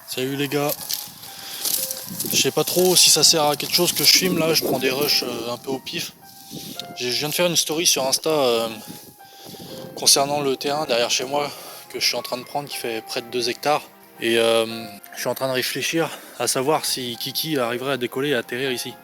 Salut les gars. Je sais pas trop si ça sert à quelque chose que je filme là, je prends des rushs un peu au pif. Je viens de faire une story sur Insta concernant le terrain derrière chez moi que je suis en train de prendre qui fait près de 2 hectares. Et je suis en train de réfléchir à savoir si Kiki arriverait à décoller et à atterrir ici.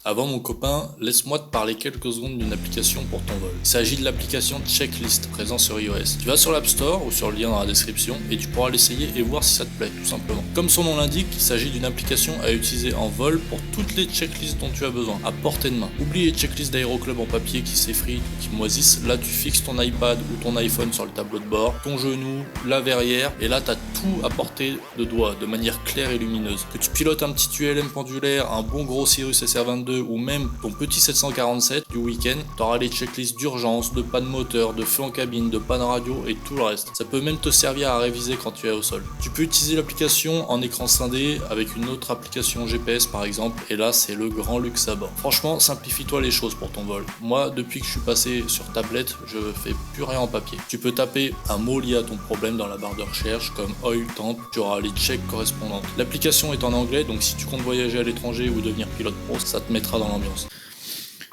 Avant mon copain, laisse-moi te parler quelques secondes d'une application pour ton vol. Il s'agit de l'application Checklist présente sur iOS. Tu vas sur l'App Store ou sur le lien dans la description et tu pourras l'essayer et voir si ça te plaît, tout simplement. Comme son nom l'indique, il s'agit d'une application à utiliser en vol pour toutes les checklists dont tu as besoin, à portée de main. Oublie les checklists d'Aéroclub en papier qui s'effritent ou qui moisissent, là tu fixes ton iPad ou ton iPhone sur le tableau de bord, ton genou, la verrière, et là tu as tout à portée de doigt, de manière claire et lumineuse. Que tu pilotes un petit ULM pendulaire, un bon gros Cirrus SR22 ou même ton petit 747 du week-end, t'auras les checklists d'urgence, de panne moteur, de feu en cabine, de panne radio et tout le reste. Ça peut même te servir à réviser quand tu es au sol. Tu peux utiliser l'application en écran scindé avec une autre application GPS par exemple, et là c'est le grand luxe à bord. Franchement, simplifie-toi les choses pour ton vol. Moi, depuis que je suis passé sur tablette, je fais plus rien en papier. Tu peux taper un mot lié à ton problème dans la barre de recherche comme oil temp, tu auras les checks correspondantes. L'application est en anglais, donc si tu comptes voyager à l'étranger ou devenir pilote pro, ça te mettra dans l'ambiance.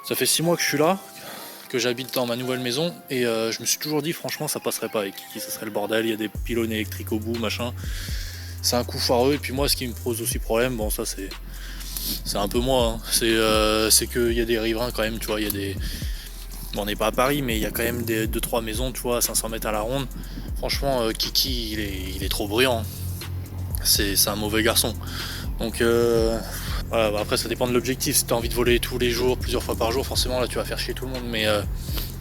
Ça fait 6 mois que je suis là, que j'habite dans ma nouvelle maison, et je me suis toujours dit franchement ça passerait pas avec Kiki, ça serait le bordel, il y a des pylônes électriques au bout, machin. C'est un coup foireux, et puis moi ce qui me pose aussi problème, bon ça c'est un peu moi, hein. C'est qu'il y a des riverains quand même, tu vois, il y a des... Bon, on n'est pas à Paris, mais il y a quand même 2-3 maisons, tu vois, à 500 mètres à la ronde. Franchement, Kiki, il est trop bruyant. C'est un mauvais garçon. Donc voilà, après ça dépend de l'objectif. Si tu as envie de voler tous les jours, plusieurs fois par jour, forcément là tu vas faire chier tout le monde. Mais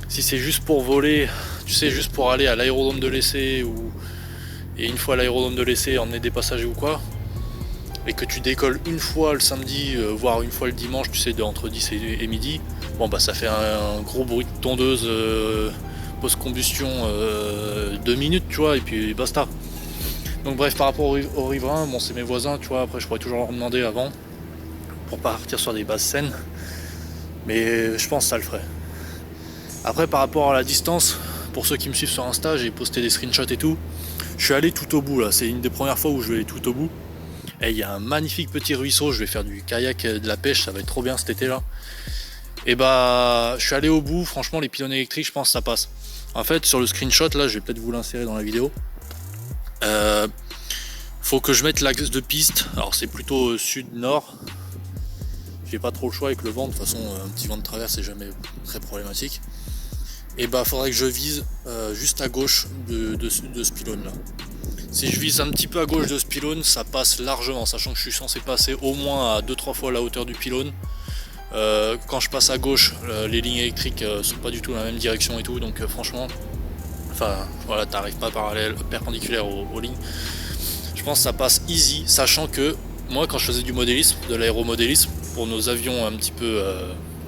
si c'est juste pour voler, tu sais, juste pour aller à l'aérodrome de l'Essai et une fois à l'aérodrome de l'Essai emmener des passagers ou quoi, et que tu décolles une fois le samedi, voire une fois le dimanche, tu sais, entre 10 et midi, bon bah ça fait un gros bruit de tondeuse post-combustion 2 minutes, tu vois, et puis basta. Donc bref, par rapport aux riverains, bon c'est mes voisins, tu vois, après je pourrais toujours leur demander avant pour partir sur des bases saines, mais je pense que ça le ferait. Après par rapport à la distance, pour ceux qui me suivent sur Insta, j'ai posté des screenshots et tout, je suis allé tout au bout là, c'est une des premières fois où je vais aller tout au bout, et il y a un magnifique petit ruisseau, je vais faire du kayak, de la pêche, ça va être trop bien cet été là, et bah je suis allé au bout, franchement les pylônes électriques je pense que ça passe. En fait sur le screenshot là, je vais peut-être vous l'insérer dans la vidéo, faut que je mette l'axe de piste, alors c'est plutôt sud-nord, j'ai pas trop le choix avec le vent, de toute façon un petit vent de travers c'est jamais très problématique, et bah faudrait que je vise juste à gauche de ce pylône là. Si je vise un petit peu à gauche de ce pylône, ça passe largement, sachant que je suis censé passer au moins à 2-3 fois la hauteur du pylône. Quand je passe à gauche, les lignes électriques sont pas du tout dans la même direction et tout, donc franchement, enfin voilà, t'arrives pas perpendiculaire aux lignes. Je pense que ça passe easy, sachant que moi quand je faisais du modélisme, de l'aéromodélisme, pour nos avions un petit peu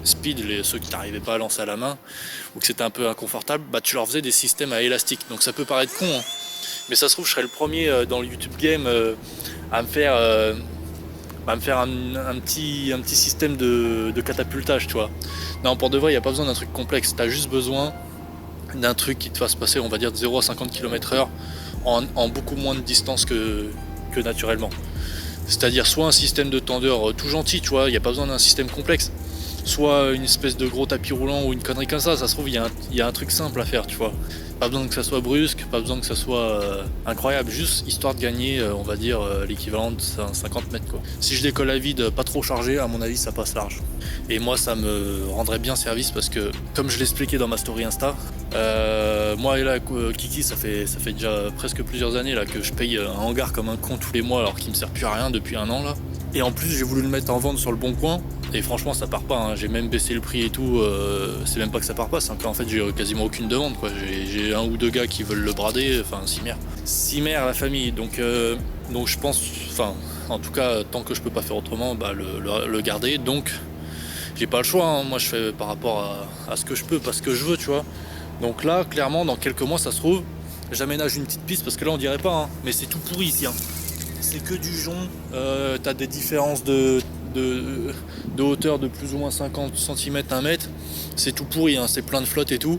speed, ceux qui n'arrivaient pas à lancer à la main, ou que c'était un peu inconfortable, bah tu leur faisais des systèmes à élastique. Donc ça peut paraître con, hein, mais ça se trouve je serais le premier dans le YouTube game à me faire un petit système de catapultage, tu vois. Non, pour de vrai, il n'y a pas besoin d'un truc complexe, tu as juste besoin d'un truc qui te fasse passer, on va dire, de 0 à 50 km/h en beaucoup moins de distance que naturellement. C'est-à-dire soit un système de tendeur tout gentil, tu vois, il n'y a pas besoin d'un système complexe, soit une espèce de gros tapis roulant ou une connerie comme ça se trouve il y a un truc simple à faire, tu vois. Pas besoin que ça soit brusque, pas besoin que ça soit incroyable, juste histoire de gagner, on va dire, l'équivalent de 50 mètres quoi. Si je décolle à vide, pas trop chargé, à mon avis ça passe large. Et moi ça me rendrait bien service parce que, comme je l'expliquais dans ma story Insta, moi et là Kiki ça fait déjà presque plusieurs années là que je paye un hangar comme un con tous les mois alors qu'il me sert plus à rien depuis un an là. Et en plus j'ai voulu le mettre en vente sur le bon coin, et franchement ça part pas, hein. J'ai même baissé le prix et tout, c'est même pas que ça part pas, c'est qu'en fait j'ai quasiment aucune demande quoi. J'ai 1 ou 2 gars qui veulent le brader, enfin 6 mères la famille, donc je pense, enfin en tout cas tant que je peux pas faire autrement, bah le garder, donc j'ai pas le choix, hein. Moi je fais par rapport à ce que je peux, pas ce que je veux, tu vois. Donc là clairement dans quelques mois ça se trouve j'aménage une petite piste, parce que là on dirait pas, hein, mais c'est tout pourri ici, hein. C'est que du jonc, t'as des différences de hauteur de plus ou moins 50 cm, 1 mètre, c'est tout pourri, hein, c'est plein de flotte et tout,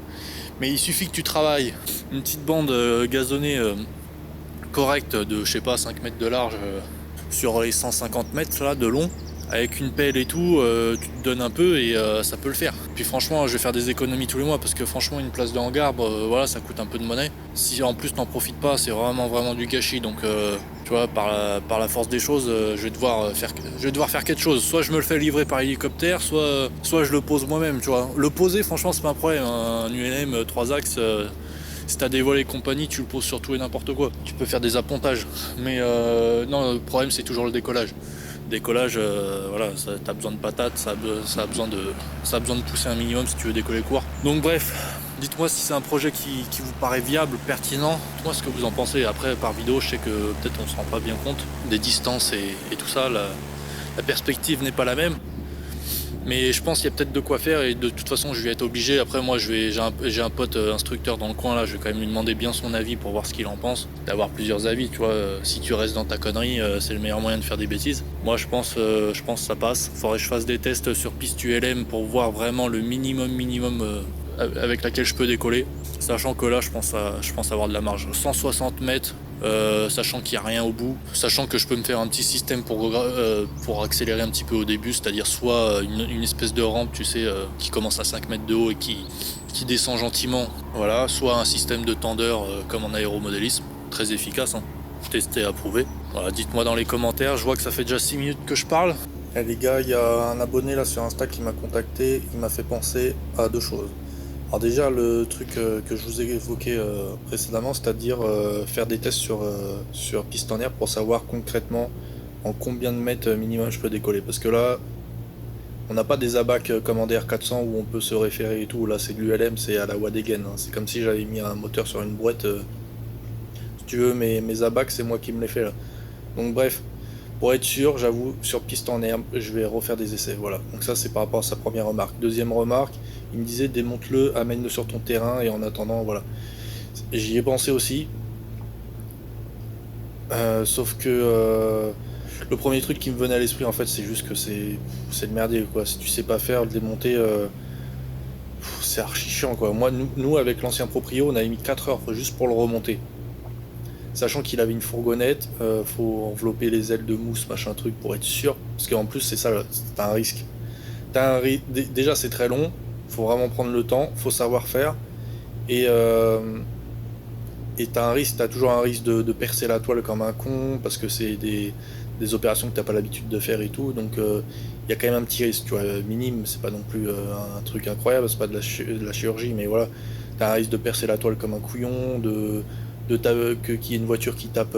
mais il suffit que tu travailles une petite bande gazonnée correct de, je sais pas, 5 mètres de large sur les 150 mètres là, de long, avec une pelle et tout, tu te donnes un peu et ça peut le faire. Puis franchement, je vais faire des économies tous les mois parce que franchement, une place de hangar, voilà, ça coûte un peu de monnaie. Si en plus t'en profites pas, c'est vraiment du gâchis. Donc tu vois, par la force des choses, je vais devoir faire quelque chose. Soit je me le fais livrer par hélicoptère, soit je le pose moi-même, tu vois. Le poser, franchement, c'est pas un problème. Un ULM 3 axes, si t'as des vols et compagnie, tu le poses sur tout et n'importe quoi. Tu peux faire des appontages. Mais non, le problème, c'est toujours le décollage. Décollage, voilà, t'as besoin de patates, ça a besoin de pousser un minimum si tu veux décoller court. Donc bref, dites-moi si c'est un projet qui vous paraît viable, pertinent. Dites-moi ce que vous en pensez. Après, par vidéo, je sais que peut-être on se rend pas bien compte des distances et tout ça. La perspective n'est pas la même. Mais je pense qu'il y a peut-être de quoi faire et de toute façon je vais être obligé. Après moi j'ai un pote instructeur dans le coin là, je vais quand même lui demander bien son avis pour voir ce qu'il en pense. D'avoir plusieurs avis, tu vois, si tu restes dans ta connerie, c'est le meilleur moyen de faire des bêtises. Moi je pense que ça passe. Faudrait que je fasse des tests sur piste ULM pour voir vraiment le minimum avec laquelle je peux décoller. Sachant que là je pense avoir de la marge. 160 mètres. Sachant qu'il n'y a rien au bout, sachant que je peux me faire un petit système pour accélérer un petit peu au début, c'est-à-dire soit une espèce de rampe, tu sais, qui commence à 5 mètres de haut et qui descend gentiment, voilà, soit un système de tendeur comme en aéromodélisme, très efficace, hein, testé, approuvé. Voilà, dites-moi dans les commentaires, je vois que ça fait déjà 6 minutes que je parle. Eh les gars, il y a un abonné là sur Insta qui m'a contacté, il m'a fait penser à deux choses. Alors déjà le truc que je vous ai évoqué précédemment, c'est-à-dire faire des tests sur piste en air pour savoir concrètement en combien de mètres minimum je peux décoller. Parce que là, on n'a pas des abacs comme en DR400 où on peut se référer et tout. Là c'est de l'ULM, c'est à la Wadegen, hein. C'est comme si j'avais mis un moteur sur une boîte. Si tu veux, mes abacs c'est moi qui me les fais là. Donc bref, pour être sûr, j'avoue, sur piste en herbe, je vais refaire des essais. Voilà. Donc ça, c'est par rapport à sa première remarque. Deuxième remarque, il me disait démonte-le, amène-le sur ton terrain et en attendant, voilà. J'y ai pensé aussi. Sauf que le premier truc qui me venait à l'esprit, en fait, c'est juste que c'est le merdier, quoi. Si tu sais pas faire, le démonter, c'est archi chiant, quoi. Moi, nous avec l'ancien proprio, on avait mis 4 heures juste pour le remonter. Sachant qu'il avait une fourgonnette, faut envelopper les ailes de mousse, machin truc, pour être sûr. Parce qu'en plus, c'est ça, t'as un risque. Déjà, c'est très long, faut vraiment prendre le temps, faut savoir faire. Et t'as un risque, t'as toujours un risque de percer la toile comme un con, parce que c'est des opérations que t'as pas l'habitude de faire et tout. Donc, il y a quand même un petit risque, tu vois, minime, c'est pas non plus un truc incroyable, c'est pas de la chirurgie, mais voilà. T'as un risque de percer la toile comme un couillon, qu'il y ait une voiture qui tape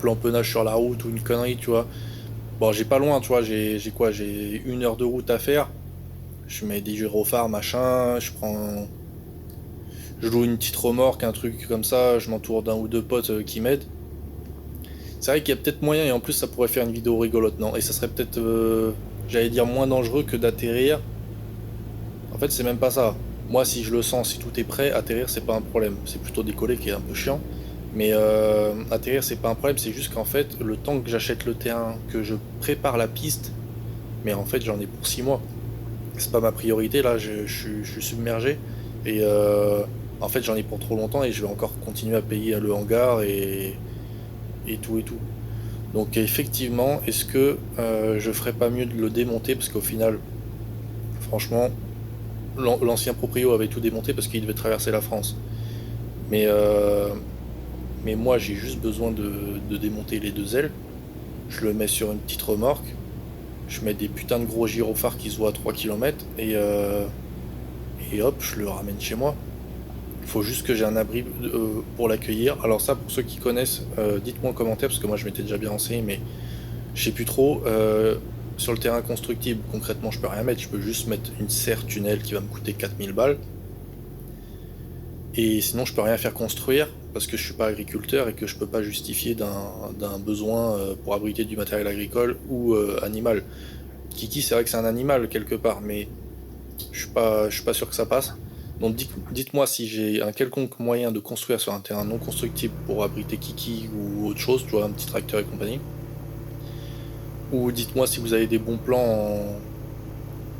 l'empennage sur la route ou une connerie, tu vois. Bon, j'ai pas loin, tu vois, j'ai 1 heure de route à faire. Je mets des gyrophares, machin, je loue une petite remorque, un truc comme ça, je m'entoure d'un ou deux potes qui m'aident. C'est vrai qu'il y a peut-être moyen, et en plus ça pourrait faire une vidéo rigolote, non? Et ça serait peut-être, j'allais dire, moins dangereux que d'atterrir. En fait, c'est même pas ça. Moi, si je le sens, si tout est prêt, atterrir, c'est pas un problème. C'est plutôt décoller qui est un peu chiant. Mais atterrir, c'est pas un problème. C'est juste qu'en fait, le temps que j'achète le terrain, que je prépare la piste, mais en fait, j'en ai pour 6 mois. C'est pas ma priorité, là, je suis submergé. Et en fait, j'en ai pour trop longtemps et je vais encore continuer à payer le hangar et tout et tout. Donc, effectivement, est-ce que je ferais pas mieux de le démonter? Parce qu'au final, franchement, l'ancien proprio avait tout démonté parce qu'il devait traverser la France. Mais, moi j'ai juste besoin de démonter les deux ailes. Je le mets sur une petite remorque. Je mets des putains de gros gyrophares qui se voient à 3 km et hop, je le ramène chez moi. Il faut juste que j'ai un abri pour l'accueillir. Alors ça, pour ceux qui connaissent, dites-moi en commentaire parce que moi je m'étais déjà bien renseigné, mais je sais plus trop. Sur le terrain constructible, concrètement, je peux rien mettre. Je peux juste mettre une serre tunnel qui va me coûter 4000 balles. Et sinon, je peux rien faire construire parce que je suis pas agriculteur et que je peux pas justifier d'un besoin pour abriter du matériel agricole ou animal. Kiki, c'est vrai que c'est un animal quelque part, mais je suis pas sûr que ça passe. Donc dites-moi si j'ai un quelconque moyen de construire sur un terrain non constructible pour abriter Kiki ou autre chose, tu vois, un petit tracteur et compagnie. Ou dites-moi si vous avez des bons plans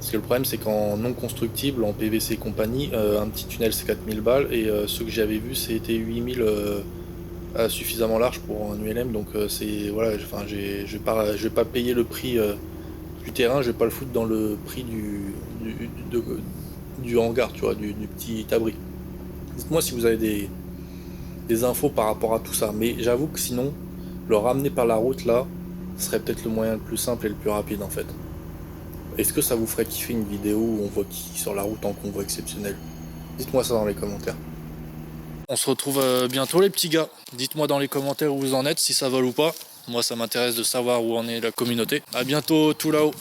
Parce que le problème c'est qu'en non constructible, en PVC et compagnie, un petit tunnel c'est 4000 balles et ceux que j'avais vus c'était 8000 suffisamment large pour un ULM, donc c'est voilà, enfin je vais pas payer le prix du terrain, je vais pas le foutre dans le prix du hangar, tu vois, du petit abri. Dites-moi si vous avez des infos par rapport à tout ça, mais j'avoue que sinon, le ramener par la route là, serait peut-être le moyen le plus simple et le plus rapide en fait. Est-ce que ça vous ferait kiffer une vidéo où on voit qui sur la route en convoi exceptionnel? Dites-moi ça dans les commentaires. On se retrouve bientôt les petits gars. Dites-moi dans les commentaires où vous en êtes, si ça vole ou pas. Moi ça m'intéresse de savoir où en est la communauté. A bientôt tout là-haut.